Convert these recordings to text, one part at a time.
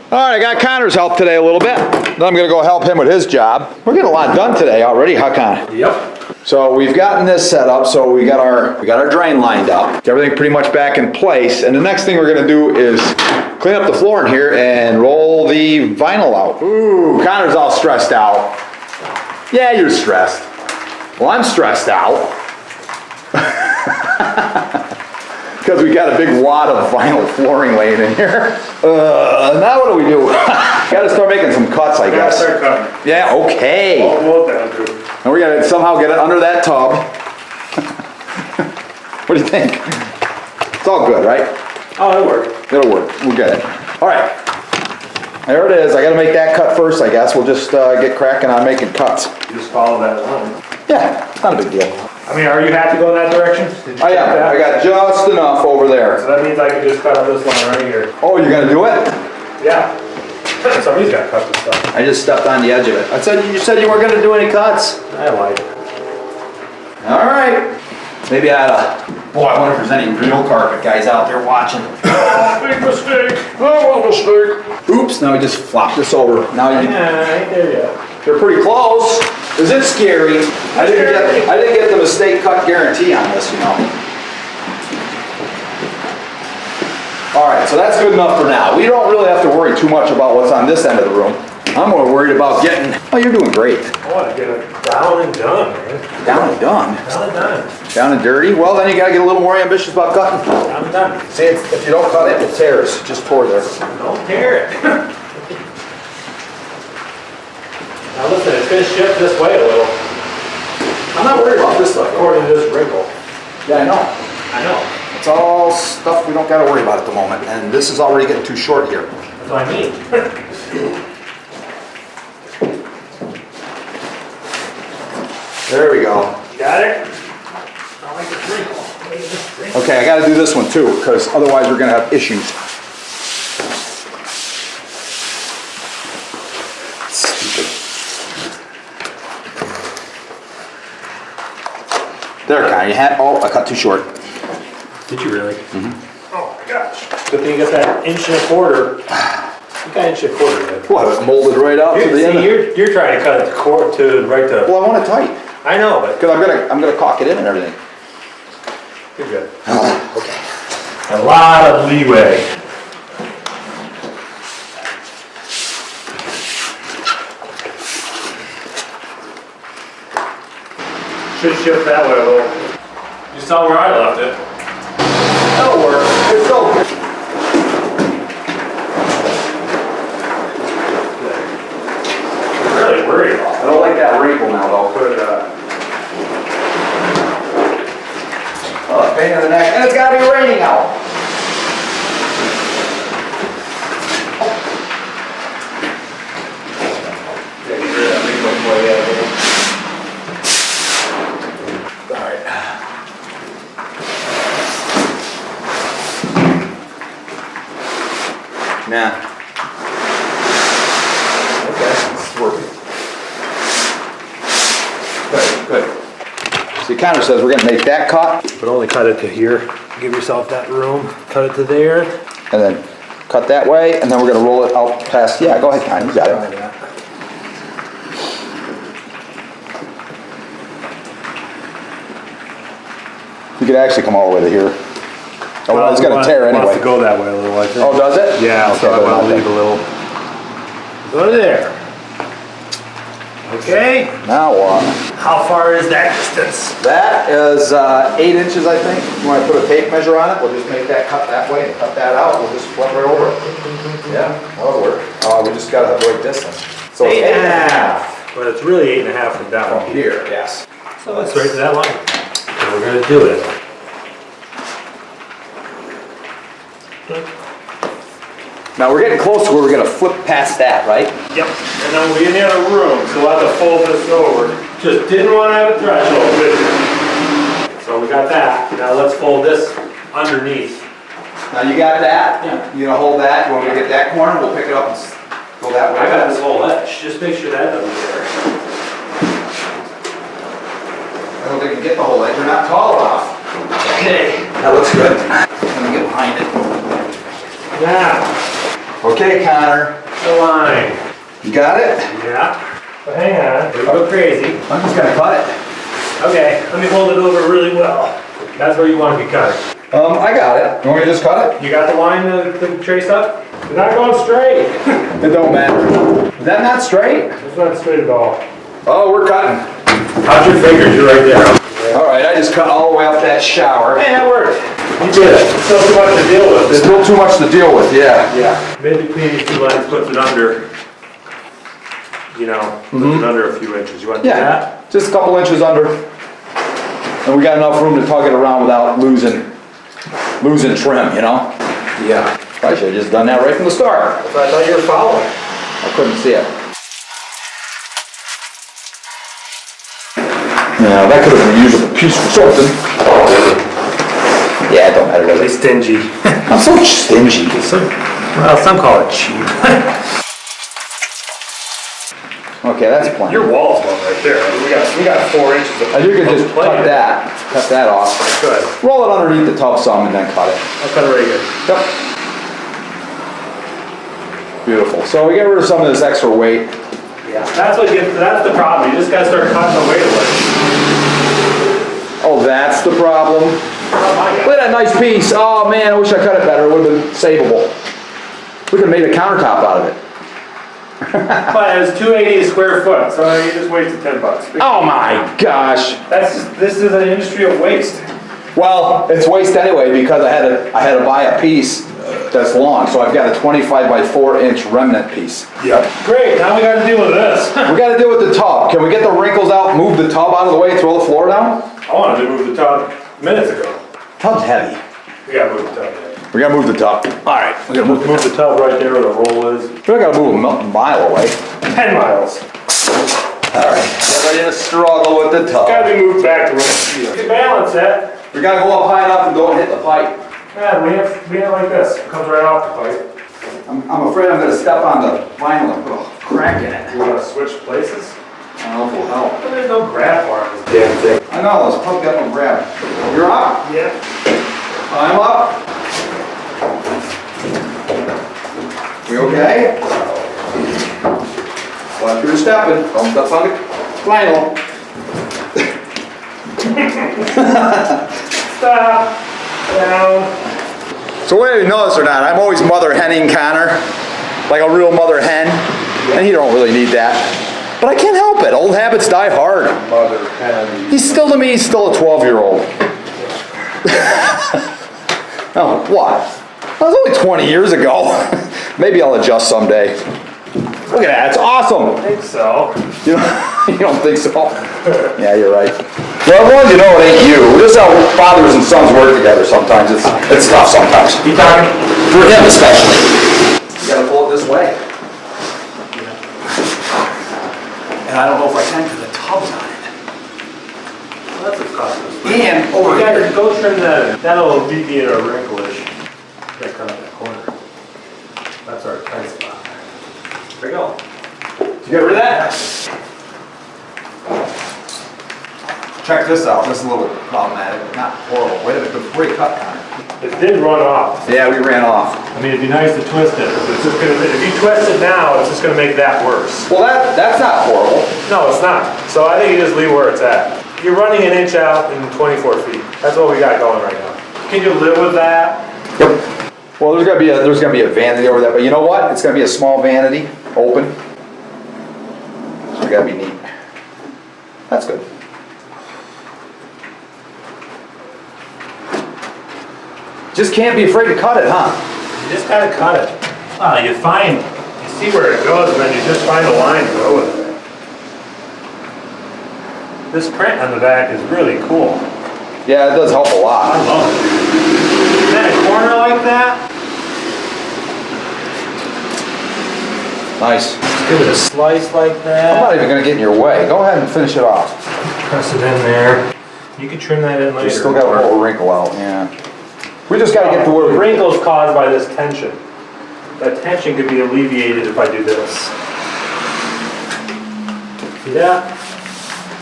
All right, I got Connor's help today a little bit. Then I'm gonna go help him with his job. We're getting a lot done today already, huh, Connor? Yep. So we've gotten this set up, so we got our drain lined up. Everything pretty much back in place, and the next thing we're gonna do is clean up the floor in here and roll the vinyl out. Ooh, Connor's all stressed out. Yeah, you're stressed. Well, I'm stressed out. Because we got a big wad of vinyl flooring laying in here. Now what do we do? Gotta start making some cuts, I guess. Start cutting. Yeah, okay. All down, dude. And we gotta somehow get it under that tub. What do you think? It's all good, right? Oh, it'll work. It'll work. We'll get it. All right. There it is. I gotta make that cut first, I guess. We'll just get cracking on making cuts. You just follow that line. Yeah, it's not a big deal. I mean, are you happy going that direction? Did you I check am. that? I got just enough over there. So that means I can just cut up this line right here. Oh, you're gonna do it? Yeah. Somebody's got to cut this stuff. I just stepped on the edge of it. You said you weren't gonna do any cuts. I like it. All right. Maybe I oughta. Boy, I wonder if there's any real carpet guys out there watching. Oh, big mistake. Oh, what mistake. Oops, now we just flopped this over. Now you. Yeah, I ain't there yet. They're pretty close. Is it scary? I didn't get the mistake cut guarantee on this, you know. All right, so that's good enough for now. We don't really have to worry too much about what's on this end of the room. I'm more worried about getting. Oh, you're doing great. I want to get it down and done, man. Down and done. Down and done. Down and dirty. Well, then you gotta get a little more ambitious about cutting. Down and done. See, if you don't cut it, it tears. Just pour there. Don't tear it. Now listen, it's going to shift this way a little. I'm not worried about this stuff. According to this wrinkle. Yeah, I know. I know. It's all stuff we don't gotta worry about at the moment, and this is already getting too short here. That's what I mean. There we go. You got it? I like this wrinkle. Okay, I gotta do this one too, because otherwise we're gonna have issues. Stupid. There, Connie, you had, oh, I cut too short. Did you really? Mm-hmm. Oh my gosh. Good thing you got that 1.25 inches. You got 1.25 inches, man. What, it molded right out to the end? You're trying to cut it to right to. Well, I want it tight. I know, but Because I'm gonna caulk it in and everything. you're good. Okay. A lot of leeway. Should shift that way a little. You saw where I left it. That'll work. It's so good. I'm really worried about I don't like that wrinkle now though. it. Oh, pain in the neck, and it's gotta be raining out. Alright. Nah. Okay, this is working. Good. See, Connor says we're gonna make that cut, But only cut it to here. Give yourself that room. Cut it to there. and then cut that way, and then we're gonna roll it out past, yeah, go ahead, Connor, you got it. You could actually come all the way to here. Oh, it's gonna tear It wants anyway. to go that way a little, I think. Oh, does it? Yeah, so I Okay, want to okay. leave a little. Go to there. Okay. Now what? How far is that distance? That is 8 inches, I think. You wanna put a tape measure on it? We'll just make that cut that way and cut that out. We'll just flip right over it. Yeah, that'll work. We just gotta have the right distance. So it's 8.5. But it's really 8.5 from down from here. here, yes. So let's right to that line. So we're gonna do it. Now we're getting close to where we're gonna flip past that, right? Yep. And then we'll be in the other room, so we'll have to fold this over. Just didn't want to have a threshold with it. So we got that. Now let's fold this underneath. Now you got that? Yeah. You gonna hold that? You want me to get that corner? We'll pick it up and go that way. I got this whole edge. Just make sure that doesn't tear. I don't think you can get the whole edge. You're not tall enough. Okay. That looks good. Let me get behind it. Now, Okay, Connor. The line. You got it? Yeah. But hang on, don't go crazy. I'm just gonna cut it. Okay, let me hold it over really well. That's where you want to be cutting. I got it. You want me to just cut it? You got the line to trace up? You're not going straight. It don't matter. Is that not straight? It's not straight at all. Oh, we're cutting. How's your fingers? You're right there. All right, I just cut all the way up that shower. Hey, that worked. You did it. Still too much to deal with. There's still too much to deal with, yeah. Yeah. Mid between these two lines puts it under, you know, puts it under a few inches. You want to do that? Yeah, just a couple inches under. And we got enough room to tug it around without losing trim, you know? Yeah. I should have just done that right from the start. That's what I thought you were following. I couldn't see it. Yeah, that could have been a usable piece for something. Yeah, it don't matter, does Really it? stingy. I'm so stingy. Well, some call it cheap. Okay, that's plenty. Your wall's one right there. We got 4 inches of. And you could just cut that off. Good. Roll it underneath the tub some and then cut it. I'll cut it right here. Yep. Beautiful. So we get rid of some of this extra weight. Yeah. That's the problem. You just gotta start cutting the weight away. Oh, that's the problem. Look at that nice piece. Oh man, I wish I cut it better. It would have been savable. We could have made a countertop out of it. But it was $2.80 a square foot, so you just wasted $10. Oh my gosh. This is an industry of waste. Well, it's waste anyway because I had to buy a piece that's long, so I've got a 25 by 4 inch remnant piece. Yep. Great. Now we got to deal with this. We got to deal with the tub. Can we get the wrinkles out, move the tub out of the way, throw the floor down? I wanted to move the tub minutes ago. Tub's heavy. We gotta move the tub. We gotta move the tub. All right, we gotta Move the tub right there where the roll is. We gotta move a mile away. 10 miles. All right, get ready to struggle with the tub. Gotta be moved back to where you can balance that. We gotta go up high enough and don't hit the pipe. Yeah, we have like this. It comes right off the pipe. I'm afraid I'm gonna step on the vinyl and put a crack in it. You wanna switch places? I don't know if it'll help. But there's no grab bar on this damn thing. I know, this pub got no grab. You're up. Yeah. I'm up. We okay? Watch where you're stepping. Don't step on the vinyl. Stop. Down. So whether you know this or not, I'm always mother henning Connor, like a real mother hen, and he don't really need that. But I can't help it. Old habits die hard. Mother hen. He's still to me, he's still a 12-year-old. Oh, what? That was only 20 years ago. Maybe I'll adjust someday. Look at that, it's awesome. I think so. You don't think so? Yeah, you're right. Well, as long as you know it ain't you. This is how fathers and sons work together sometimes. It's tough sometimes. You talking? For him especially. You gotta pull it this way. And I don't know if I can because the tub's on it. Well, that's a cost. And over You here. gotta go trim that. That'll alleviate our wrinkle-ish. Gotta cut out that corner. That's our tight spot. There you go. Did you get rid of that? Check this out. This is a little bit problematic, but not horrible. Wait a minute, before you cut, Connor. It did run off. Yeah, we ran off. I mean, it'd be nice to twist it. But it's just gonna, if you twist it now, it's just gonna make that worse. Well, that's not horrible. No, it's not. So I think you just leave where it's at. You're running an inch out in 24 feet. That's what we got going right now. Can you live with that? Yep. Well, there's gonna be a vanity over there, but you know what? It's gonna be a small vanity, open. So we gotta be neat. That's good. Just can't be afraid to cut it, huh? You just gotta cut it. You see where it goes, and then you just find a line to go with it. This print on the back is really cool. Yeah, it does help a I lot. love it. And then a corner like that, Nice. give it a slice like I'm that. not even gonna get in your way. Go ahead and finish it off. Press it in there. You can trim that in later. You still got a little wrinkle out, yeah. We just gotta get to where The we... wrinkle's caused by this tension. That tension could be alleviated if I do this. See that?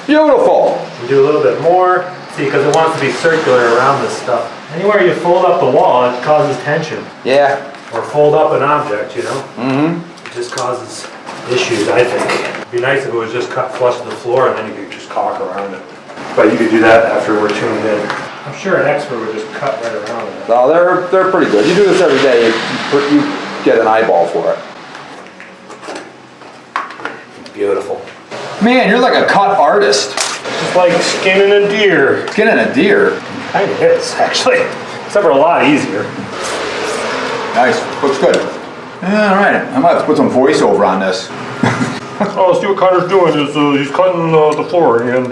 Beautiful. And do a little bit more. See, because it wants to be circular around this stuff. Anywhere you fold up the wall, it causes tension. Yeah. or fold up an object, you know? Mm-hmm. It just causes issues, I think. It'd be nice if it was just cut flush to the floor and then you could just caulk around it. But you could do that after we're tuned in. I'm sure an expert would just cut right around it. No, they're pretty good. You do this every day, you get an eyeball for it. Beautiful. Man, you're like a cut artist. Just like skinning a deer. Skinning a deer. Kind of is, actually. Except for a lot easier. Nice, looks good. All right, I might have to put some voiceover on this. Oh, see what Connor's doing is he's cutting the floor and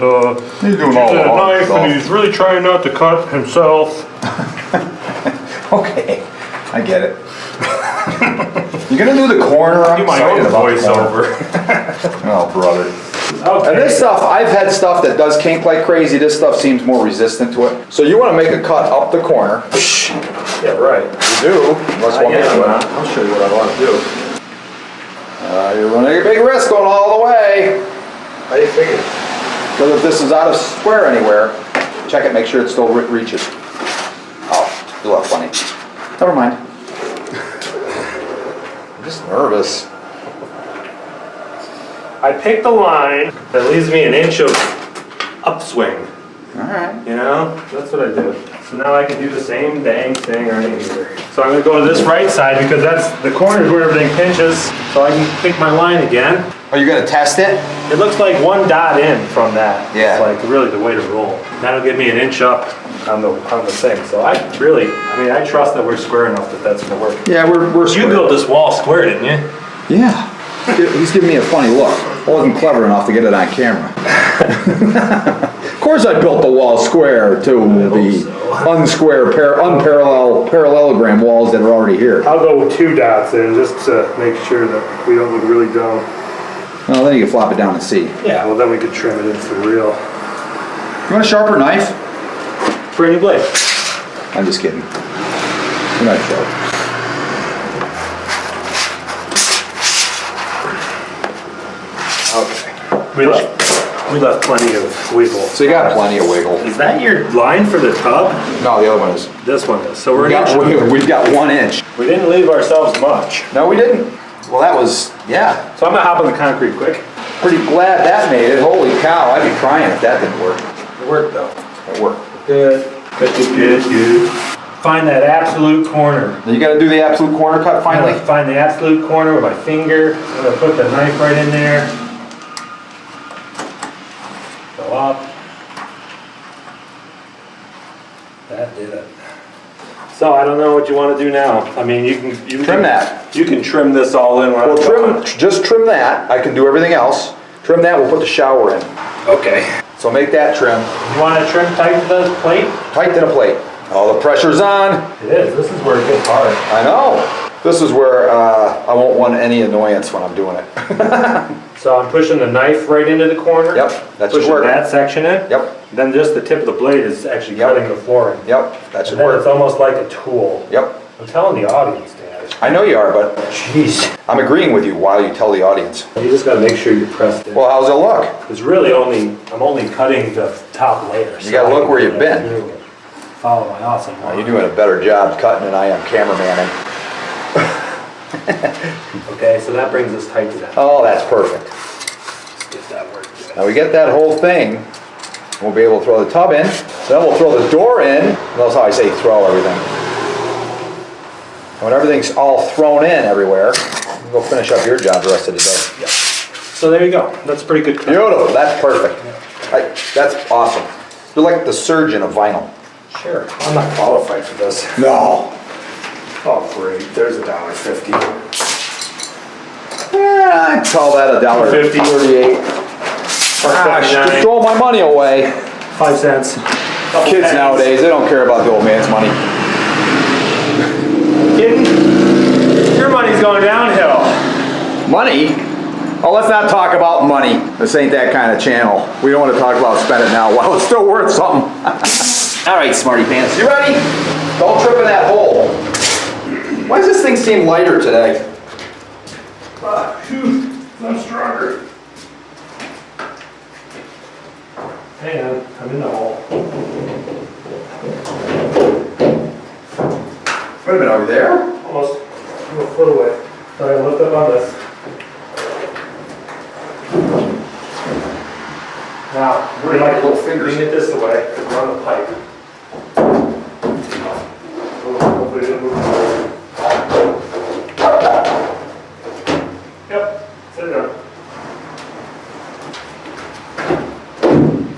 He's doing using all the a hard knife stuff. and he's really trying not to cut himself. Okay, I get it. You're gonna do the corner? I'm Do my excited own about the corner. voiceover. Oh, brother. Okay. And this stuff, I've had stuff that does kink like crazy. This stuff seems more resistant to it. So you want to make a cut up the corner. Yeah, right. You do, unless I one guess makes it. I'll show you what I want to do. You're running a big risk going all the way. How do you figure? Because if this is out of square anywhere, check it, make sure it still reaches. Oh, you look funny. Never mind. I'm just nervous. I picked a line that leaves me an inch of upswing. All right. You know? That's what I did. So now I can do the same dang thing right here. So I'm going to go to this right side because that's the corner where everything pinches. So I can pick my line again. Are you gonna test it? It looks like one dot in from that. Yeah. It's like really the way to roll. That'll give me an inch up on the thing. So I trust that we're square enough that that's gonna work. Yeah, we're You built this wall square, didn't you? Yeah. He's giving me a funny look. I wasn't clever enough to get it on camera. Of course I built the wall square to the unparalleled parallelogram walls that are already here. I'll go with 2 dots in just to make sure that we don't look really dumb. Well, then you can flop it down and see. Yeah, well then we could trim it in for real. You want a sharper knife? For any blade. I'm just kidding. You're not sharp. Okay. We left plenty of wiggle. So you got plenty of wiggle. Is that your line for the tub? No, the other one is. This one is. So we're We've got 1 inch. We didn't leave ourselves much. No, we didn't. Well, that was, yeah. So I'm gonna hop on the concrete quick. Pretty glad that made it. Holy cow, I'd be crying if that didn't work. It worked though. It worked. Good. Good. Find that absolute corner. Now you gotta do the absolute corner cut I'm finally? gonna find the absolute corner with my finger. I'm gonna put the knife right in there. Go up. That did it. So I don't know what you want to do now. I mean, you can Trim that. You can trim this all in. Well, just trim that. I can do everything else. Trim that, we'll put the shower in. Okay. So make that trim. You want to trim tight to the plate? Tight to the plate. All the pressure's on. It is. This is where it gets hard. I know. This is where I won't want any annoyance when I'm doing it. So I'm pushing the knife right into the corner. Yep, that should pushing work. that section in. Yep, Then just the tip of the blade is actually Yep. cutting the flooring. yep, that should And then it's work. almost like a tool. Yep. I'm telling the audience, Dad. I know you are, but Jeez. I'm agreeing with you while you tell the audience. You just gotta make sure you press it. Well, how's it look? It's really I'm only cutting the top layer. You gotta look where you've been. Follow my awesome. Oh, you're doing a better job cutting than I am cameramanning. Okay, so that brings us tight to that. Oh, that's perfect. Let's get that worked. Now we get that whole thing, we'll be able to throw the tub in, then we'll throw the door in. That's how I say throw everything. And when everything's all thrown in everywhere, we'll go finish up your job the rest of the day. Yeah. So there you go. That's a pretty good cut. Beautiful, that's perfect. That's awesome. You're like the surgeon of vinyl. Sure. I'm not qualified for this. No. Oh, great. There's $1.50. Yeah, I'd call that $1.38. Gosh, just throw my money away. 5 cents. Kids nowadays, they don't care about the old man's money. Kidding? Your money's going downhill. Money? Oh, let's not talk about money. This ain't that kind of channel. We don't want to talk about spend it now while it's still worth something. All right, smarty pants, you ready? Don't trip in that hole. Why does this thing seem lighter today? I'm stronger. Hang on, I'm in the hole. Wait a minute, are we there? Almost. I'm a foot away. So I lift up on this. Now, we're like little fingers. Lean it this way, we're on the pipe. Hopefully it didn't move. Yep, sit down.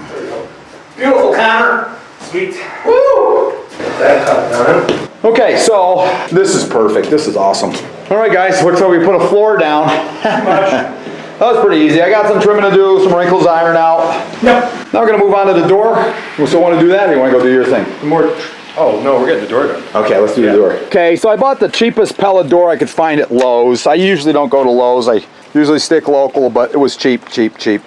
There we go. Beautiful, Connor. Sweet. Woo! That cut done. Okay, so this is perfect. This is awesome. All right, guys, looks like we put a floor down. That was pretty easy. I got some trimming to do, some wrinkles iron out. Yep. Now we're gonna move on to the door. We still wanna do that, or you wanna go do your thing? Oh, no, we're getting the door done. Okay, let's do the door. Okay, so I bought the cheapest pellet door I could find at Lowe's. I usually don't go to Lowe's. I usually stick local, but it was cheap,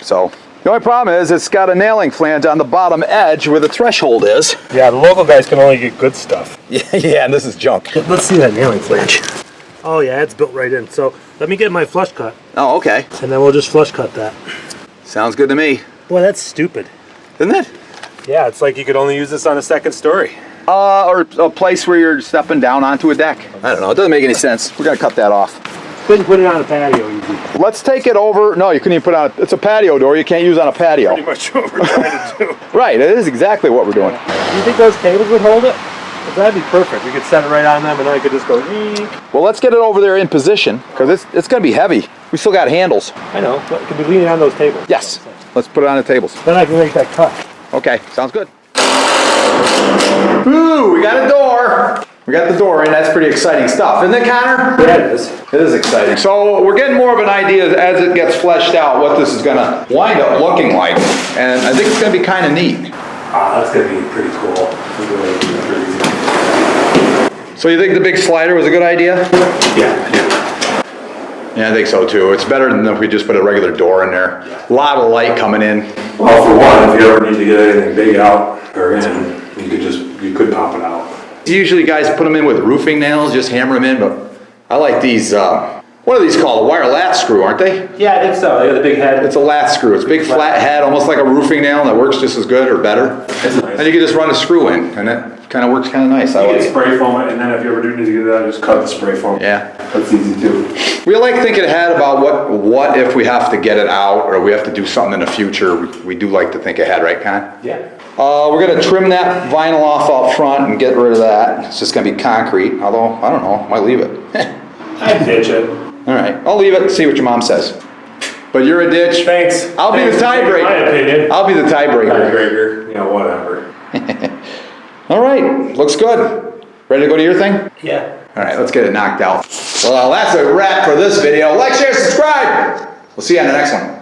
so. The only problem is it's got a nailing flange on the bottom edge where the threshold is. Yeah, the local guys can only get good stuff. Yeah, and this is junk. Let's see that nailing flange. Oh yeah, it's built right in. So let me get my flush cut, Oh, okay. and then we'll just flush cut that. Sounds good to me. Boy, that's stupid. Isn't it? Yeah, it's like you could only use this on a second story. Or a place where you're stepping down onto a deck. I don't know, it doesn't make any sense. We're gonna cut that off. Couldn't put it on a patio easy. Let's take it over. No, you couldn't even put it on, it's a patio door you can't use on a patio. Pretty much what we're trying to do. Right, it is exactly what we're doing. Do you think those tables would hold it? That'd be perfect. We could set it right on them and then I could just go, eek. Well, let's get it over there in position, because it's gonna be heavy. We still got handles. I know, but it could be leaning on those tables. Yes, let's put it on the tables. Then I can make that cut. Okay, sounds good. Ooh, we got a door. We got the door in, that's pretty exciting stuff. Isn't it, Connor? Yeah, it is. It is exciting. So we're getting more of an idea as it gets fleshed out what this is gonna wind up looking like. And I think it's gonna be kind of neat. Ah, that's gonna be pretty cool. So you think the big slider was a good idea? Yeah, I do. Yeah, I think so too. It's better than if we just put a regular door in there. A lot of light coming in. Well, for one, if you ever need to get anything big out or in, you could pop it out. Usually guys put them in with roofing nails, just hammer them in, but I like these, what are these called? A wire lat screw, aren't they? Yeah, I think so. They got the big head. It's a lat screw. It's a big flat head, almost like a roofing nail, that works just as good or better. It's nice. And you can just run a screw in, and it kind of works kind of nice. I You like can it. spray foam it, and then if you ever do need to get that, just cut the spray foam. Yeah. That's easy too. We like thinking ahead about what if we have to get it out, or we have to do something in the future. We do like to think ahead, right, Con? Yeah. We're gonna trim that vinyl off out front and get rid of that. It's just gonna be concrete, although, I don't know, might leave it. I'd ditch it. All right, I'll leave it and see what your mom says. But you're a ditch. Thanks. I'll be the Thanks for taking tiebreaker. my opinion. I'll be the tiebreaker. Tiebreaker. Yeah, whatever. All right, looks good. Ready to go to your thing? Yeah. All right, let's get it knocked out. Well, that's a wrap for this video. Like, share, subscribe. We'll see you on the next one.